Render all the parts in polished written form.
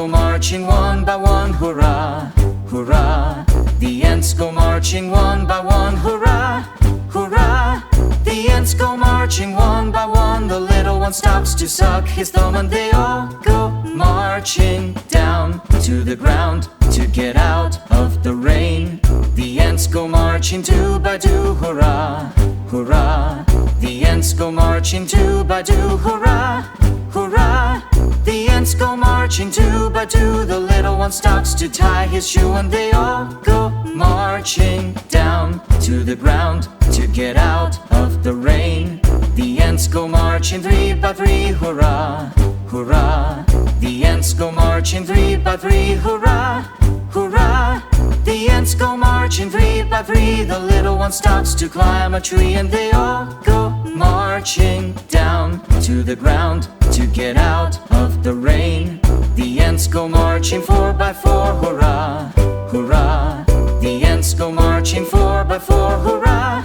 go marching one by one, hurrah, hurrah. The ants go marching one by one, hurrah, hurrah. The ants go marching one by one. The little one stops to suck his thumb, and they all go marching down to the ground to get out of the rain. The ants go marching two by two, hurrah, hurrah. The ants go marching two by two, hurrah, hurrah. The ants go marching two by two. The little one stops to tie his shoe, and they all go marching down to the ground to get out of the rain. The ants go marching three by three, hurrah, hurrah. The ants go marching three by three, hurrah, hurrah. The ants go marching three by three. The little one stops to climb a tree, and they all go marching down to the ground to get out of the rain. The ants go marching four by four, hurrah, hurrah. The ants go marching four by four, hurrah,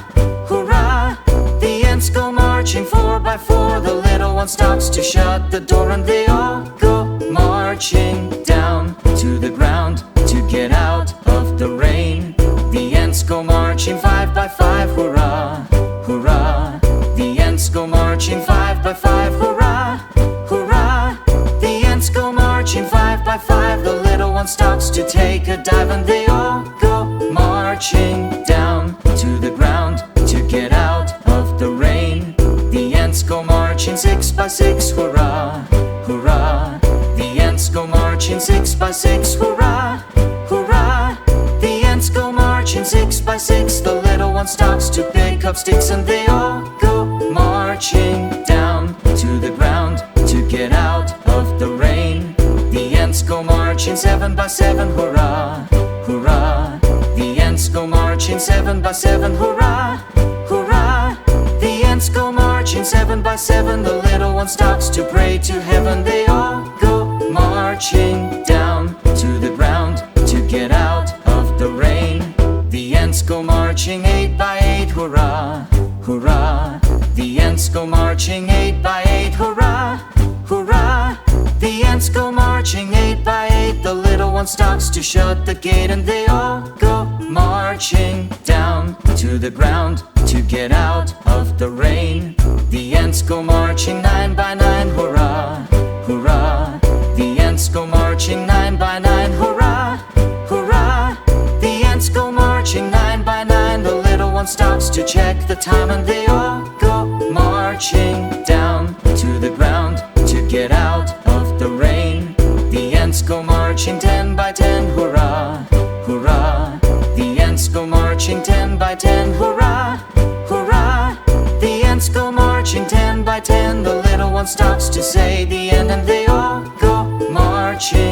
hurrah. The ants go marching four by four. The little one stops to shut the door, and they all go marching down to the ground to get out of the rain. The ants go marching five by five, hurrah, hurrah. The ants go marching five by five, hurrah, hurrah. The ants go marching five by five. The little one stops to take a dive, and they all go marching down to the ground to get out of the rain. The ants go marching six by six, hurrah, hurrah. The ants go marching six by six, hurrah, hurrah. The ants go marching six by six. The little one stops to pick up sticks, and they all go marching down to the ground to get out of the rain. The ants go marching seven by seven, hurrah, hurrah. The ants go marching seven by seven, hurrah, hurrah. The ants go marching seven by seven. The little one stops to pray to heaven. They all go marching down to the ground to get out of the rain. The ants go marching eight by eight, hurrah, hurrah. The ants go marching eight by eight, hurrah, hurrah. The ants go marching eight by eight. The little one stops to shut the gate, and they all go marching down to the ground to get out of the rain. The ants go marching nine by nine, hurrah, hurrah. The ants go marching nine by nine, hurrah, hurrah. The ants go marching nine by nine. The little one stops to check the time, and they all go marching down to the ground to get out of the rain. The ants go marching 10 by 10, hurrah, hurrah. The ants go marching 10 by 10, hurrah, hurrah. The ants go marching 10 by 10. The little one stops to say the end, and they all go marching